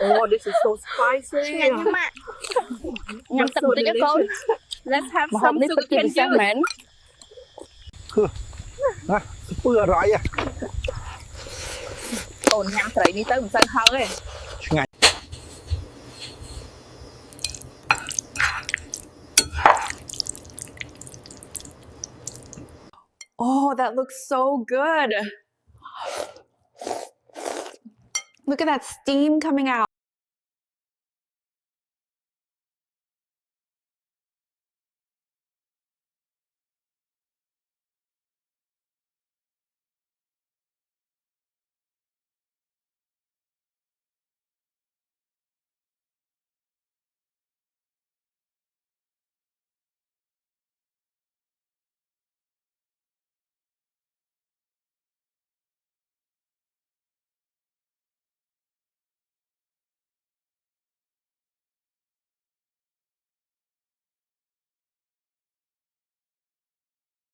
Oh, this is so spicy. Nhắm So tận tới cái con. delicious. Let's have Mà some hôm nay sugar tôi cane chỉ sang juice. mến. ណាស្ពឺអរ៉ៃ Ổn nhắmត្រីនេះទៅមិនសូវហឹងទេ ឆ្ងាញ់ Oh, that looks so good. Look at that steam coming out.